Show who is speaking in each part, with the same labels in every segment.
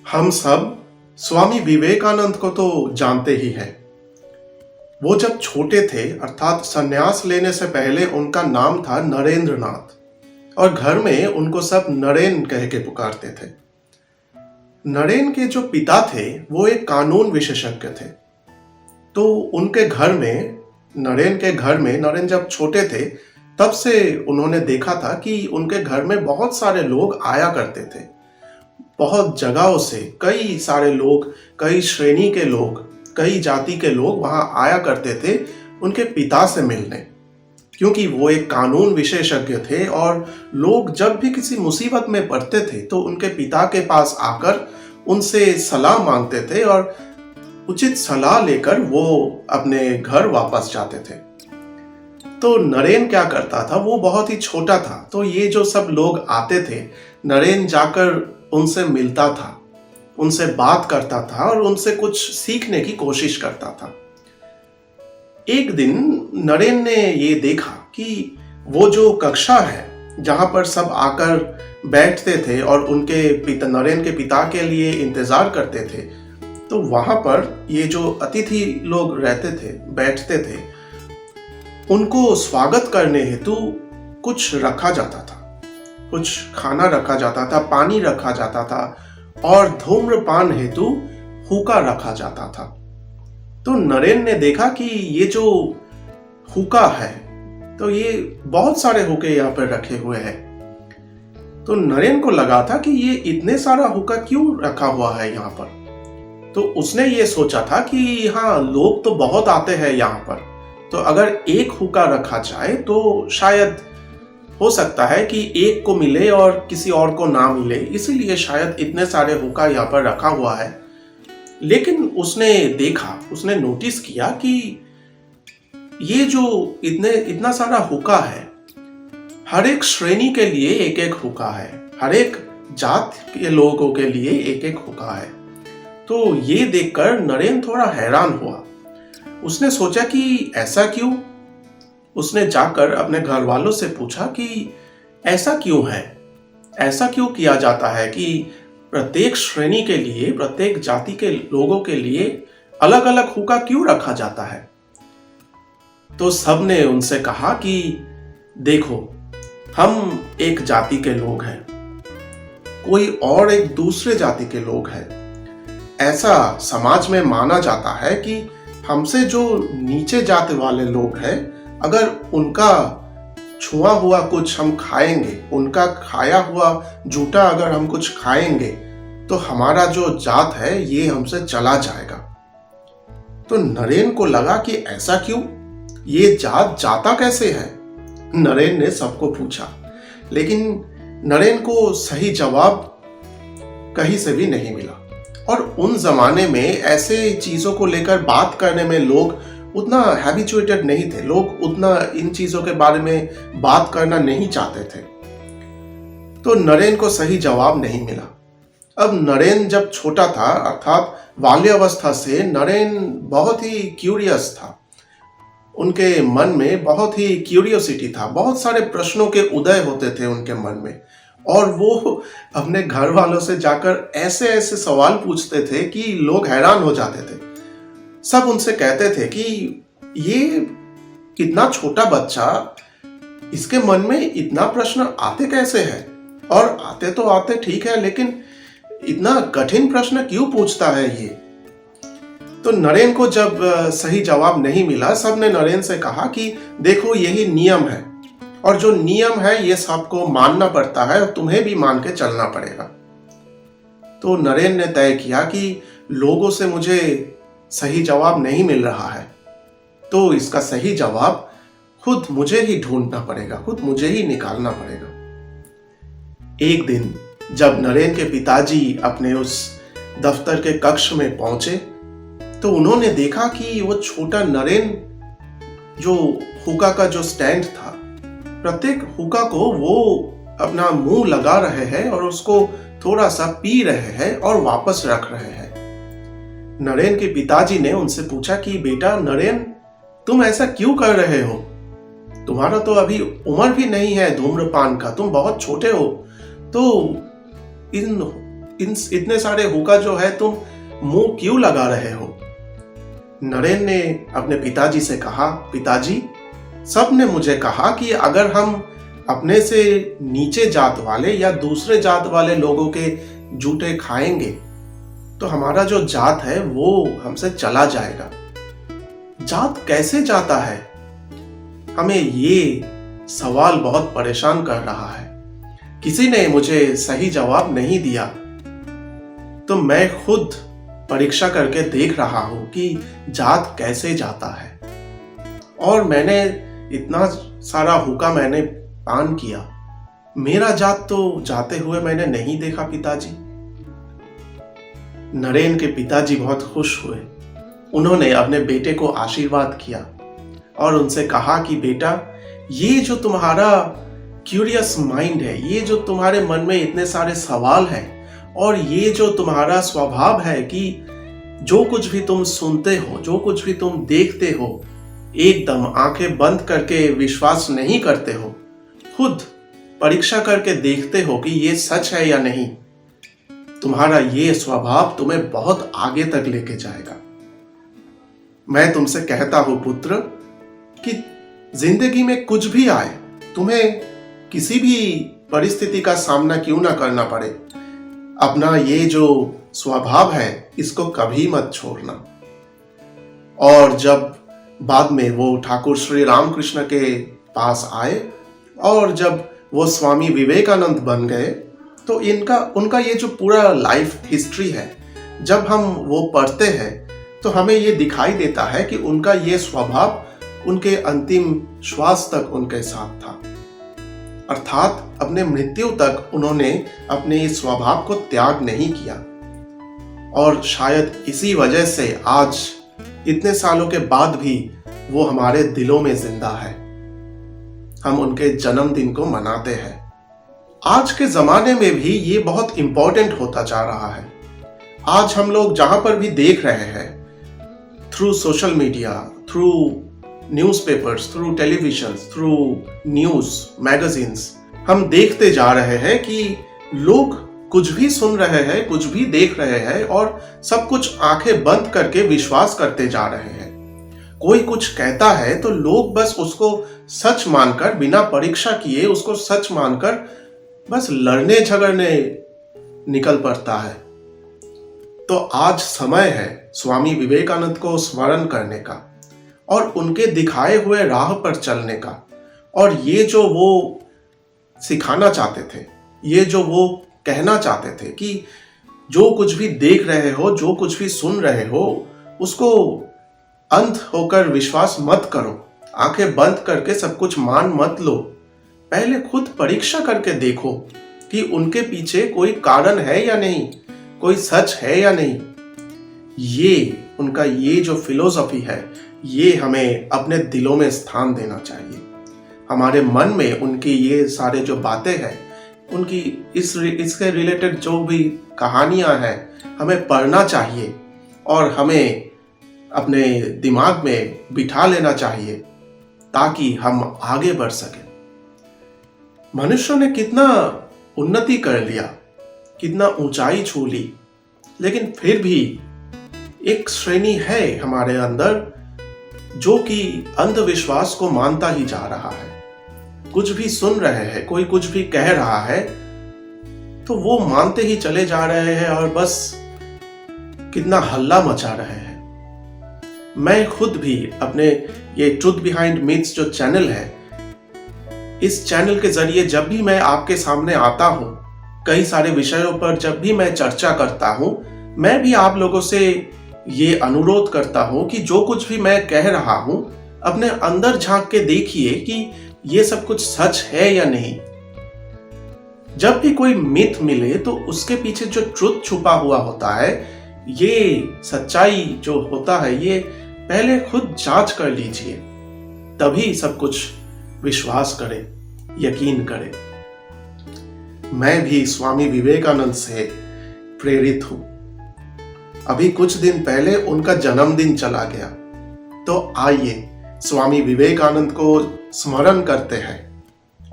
Speaker 1: हम सब स्वामी विवेकानंद को तो जानते ही हैं। वो जब छोटे थे अर्थात संन्यास लेने से पहले उनका नाम था नरेंद्र नाथ और घर में उनको सब नरेन कह के पुकारते थे। नरेन के जो पिता थे वो एक कानून विशेषज्ञ थे। तो उनके घर में नरेन जब छोटे थे तब से उन्होंने देखा था कि उनके घर में बहुत सारे लोग आया करते थे। बहुत जगहों से कई सारे लोग, कई श्रेणी के लोग, कई जाति के लोग वहां आया करते थे उनके पिता से मिलने, क्योंकि वो एक कानून विशेषज्ञ थे और लोग जब भी किसी मुसीबत में पड़ते थे तो उनके पिता के पास आकर उनसे सलाह मांगते थे और उचित सलाह लेकर वो अपने घर वापस जाते थे। तो नरेन क्या करता था, वो बहुत ही छोटा था, तो ये जो सब लोग आते थे नरेन जाकर उनसे मिलता था, उनसे बात करता था और उनसे कुछ सीखने की कोशिश करता था। एक दिन नरेन ने ये देखा कि वो जो कक्षा है जहां पर सब आकर बैठते थे और नरेन के पिता के लिए इंतजार करते थे, तो वहां पर ये जो अतिथि लोग रहते थे, बैठते थे, उनको स्वागत करने हेतु कुछ रखा जाता था। कुछ खाना रखा जाता था, पानी रखा जाता था और धूम्रपान हेतु हुक्का रखा जाता था। तो नरेन ने देखा कि ये जो हुक्का है, तो ये बहुत सारे हुक्के यहाँ पर रखे हुए हैं। तो नरेन को लगा था कि ये इतने सारा हुक्का क्यों रखा हुआ है यहाँ पर। तो उसने ये सोचा था कि हाँ, लोग तो बहुत आते हैं यहाँ पर, तो अगर एक हुक्का रखा जाए तो शायद हो सकता है कि एक को मिले और किसी और को ना मिले, इसीलिए शायद इतने सारे हुक्का यहाँ पर रखा हुआ है। लेकिन उसने नोटिस किया कि ये जो इतना सारा हुक्का है, हर एक श्रेणी के लिए एक एक हुक्का है, हर एक जात के लोगों के लिए एक एक हुक्का है। तो ये देखकर नरेन थोड़ा हैरान हुआ। उसने सोचा कि ऐसा क्यों। उसने जाकर अपने घर वालों से पूछा कि ऐसा क्यों है, ऐसा क्यों किया जाता है कि प्रत्येक श्रेणी के लिए, प्रत्येक जाति के लोगों के लिए अलग अलग हुक्का क्यों रखा जाता है। तो सबने उनसे कहा कि देखो, हम एक जाति के लोग हैं, कोई और एक दूसरे जाति के लोग हैं। ऐसा समाज में माना जाता है कि हमसे जो नीचे जाति वाले लोग हैं, अगर उनका छुआ हुआ कुछ हम खाएंगे, उनका खाया हुआ जूठा अगर हम कुछ खाएंगे, तो हमारा जो जात है ये हमसे चला जाएगा। तो नरेन को लगा कि ऐसा क्यों, ये जात जाता कैसे है। नरेन ने सबको पूछा, लेकिन नरेन को सही जवाब कहीं से भी नहीं मिला। और उन जमाने में ऐसे चीजों को लेकर बात करने में लोग उतना हैबिचुएटेड नहीं थे, लोग उतना इन चीजों के बारे में बात करना नहीं चाहते थे। तो नरेन को सही जवाब नहीं मिला। अब नरेन जब छोटा था, अर्थात बाल्यावस्था से नरेन बहुत ही क्यूरियस था। उनके मन में बहुत ही क्यूरियोसिटी था, बहुत सारे प्रश्नों के उदय होते थे उनके मन में, और वो अपने घर वालों से जाकर ऐसे ऐसे सवाल पूछते थे कि लोग हैरान हो जाते थे। सब उनसे कहते थे कि ये कितना छोटा बच्चा, इसके मन में इतना प्रश्न आते कैसे हैं, और आते तो आते ठीक है, लेकिन इतना कठिन प्रश्न क्यों पूछता है ये। तो नरेन को जब सही जवाब नहीं मिला, सबने नरेन से कहा कि देखो, यही नियम है और जो नियम है ये सबको मानना पड़ता है और तुम्हें भी मान के चलना पड़ेगा। तो नरेन ने तय किया कि लोगों से मुझे सही जवाब नहीं मिल रहा है, तो इसका सही जवाब खुद मुझे ही ढूंढना पड़ेगा, खुद मुझे ही निकालना पड़ेगा। एक दिन जब नरेन के पिताजी अपने उस दफ्तर के कक्ष में पहुंचे, तो उन्होंने देखा कि वो छोटा नरेन जो हुक्का का जो स्टैंड था, प्रत्येक हुक्का को वो अपना मुंह लगा रहे हैं और उसको थोड़ा सा पी रहे हैं और वापस रख रहे हैं। नरेन के पिताजी ने उनसे पूछा कि बेटा नरेन, तुम ऐसा क्यों कर रहे हो, तुम्हारा तो अभी उम्र भी नहीं है धूम्रपान का, तुम बहुत छोटे हो, तो इतने सारे हुक्का जो है तुम मुंह क्यों लगा रहे हो? नरेन ने अपने पिताजी से कहा, पिताजी, सब ने मुझे कहा कि अगर हम अपने से नीचे जात वाले या दूसरे जात वाले लोगों के जूते खाएंगे तो हमारा जो जात है वो हमसे चला जाएगा। जात कैसे जाता है? हमें ये सवाल बहुत परेशान कर रहा है। किसी ने मुझे सही जवाब नहीं दिया, तो मैं खुद परीक्षा करके देख रहा हूं कि जात कैसे जाता है। और मैंने इतना सारा हुक्का मैंने पान किया, मेरा जात तो जाते हुए मैंने नहीं देखा पिताजी। नरेन के पिताजी बहुत खुश हुए। उन्होंने अपने बेटे को आशीर्वाद किया और उनसे कहा कि बेटा, ये जो तुम्हारा क्यूरियस माइंड है, ये जो तुम्हारे मन में इतने सारे सवाल हैं और ये जो तुम्हारा स्वभाव है कि जो कुछ भी तुम सुनते हो, जो कुछ भी तुम देखते हो, एकदम आंखें बंद करके विश्वास नहीं करते हो, खुद परीक्षा करके देखते हो कि ये सच है या नहीं, तुम्हारा ये स्वभाव तुम्हें बहुत आगे तक लेके जाएगा। मैं तुमसे कहता हूं पुत्र कि जिंदगी में कुछ भी आए, तुम्हें किसी भी परिस्थिति का सामना क्यों ना करना पड़े, अपना ये जो स्वभाव है इसको कभी मत छोड़ना। और जब बाद में वो ठाकुर श्री रामकृष्ण के पास आए और जब वो स्वामी विवेकानंद बन गए, तो उनका ये जो पूरा लाइफ हिस्ट्री है, जब हम वो पढ़ते हैं तो हमें ये दिखाई देता है कि उनका ये स्वभाव उनके अंतिम श्वास तक उनके साथ था। अर्थात अपने मृत्यु तक उन्होंने अपने इस स्वभाव को त्याग नहीं किया। और शायद इसी वजह से आज इतने सालों के बाद भी वो हमारे दिलों में जिंदा है। हम उनके जन्मदिन को मनाते हैं। आज के जमाने में भी ये बहुत इंपॉर्टेंट होता जा रहा है। आज हम लोग जहां पर भी देख रहे हैं, through social media, through newspapers, through television, through news magazines, हम देखते जा रहे हैं कि लोग कुछ भी सुन रहे हैं, कुछ भी देख रहे हैं और सब कुछ आंखें बंद करके विश्वास करते जा रहे हैं। कोई कुछ कहता है तो लोग बस उसको सच मानकर, बिना परीक्षा किए उसको सच मानकर बस लड़ने झगड़ने निकल पड़ता है। तो आज समय है स्वामी विवेकानंद को स्मरण करने का और उनके दिखाए हुए राह पर चलने का। और ये जो वो सिखाना चाहते थे, ये जो वो कहना चाहते थे कि जो कुछ भी देख रहे हो, जो कुछ भी सुन रहे हो, उसको अंध होकर विश्वास मत करो, आंखें बंद करके सब कुछ मान मत लो। पहले खुद परीक्षा करके देखो कि उनके पीछे कोई कारण है या नहीं, कोई सच है या नहीं। ये उनका ये जो फिलोसफी है, ये हमें अपने दिलों में स्थान देना चाहिए। हमारे मन में उनकी ये सारे जो बातें हैं, उनकी इसके रिलेटेड जो भी कहानियां हैं, हमें पढ़ना चाहिए और हमें अपने दिमाग में बिठा लेना चाहिए ताकि हम आगे बढ़ सकें। मनुष्य ने कितना उन्नति कर लिया, कितना ऊंचाई छू ली, लेकिन फिर भी एक श्रेणी है हमारे अंदर जो कि अंधविश्वास को मानता ही जा रहा है। कुछ भी सुन रहे हैं, कोई कुछ भी कह रहा है तो वो मानते ही चले जा रहे हैं और बस कितना हल्ला मचा रहे हैं। मैं खुद भी अपने ये ट्रुथ बिहाइंड मिथ्स जो चैनल है, इस चैनल के जरिए जब भी मैं आपके सामने आता हूं, कई सारे विषयों पर जब भी मैं चर्चा करता हूं, मैं भी आप लोगों से ये अनुरोध करता हूं कि जो कुछ भी मैं कह रहा हूं, अपने अंदर झांक के देखिए कि ये सब कुछ सच है या नहीं। जब भी कोई मिथ मिले तो उसके पीछे जो ट्रुथ छुपा हुआ होता है, ये सच्चाई जो होता है, ये पहले खुद जांच कर लीजिए, तभी सब कुछ विश्वास करें, यकीन करें। मैं भी स्वामी विवेकानंद से प्रेरित हूं। अभी कुछ दिन पहले उनका जन्मदिन चला गया, तो आइए स्वामी विवेकानंद को स्मरण करते हैं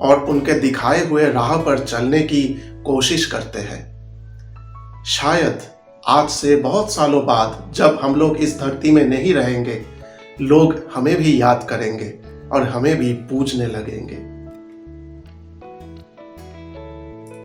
Speaker 1: और उनके दिखाए हुए राह पर चलने की कोशिश करते हैं। शायद आज से बहुत सालों बाद जब हम लोग इस धरती में नहीं रहेंगे, लोग हमें भी याद करेंगे और हमें भी पूजने लगेंगे।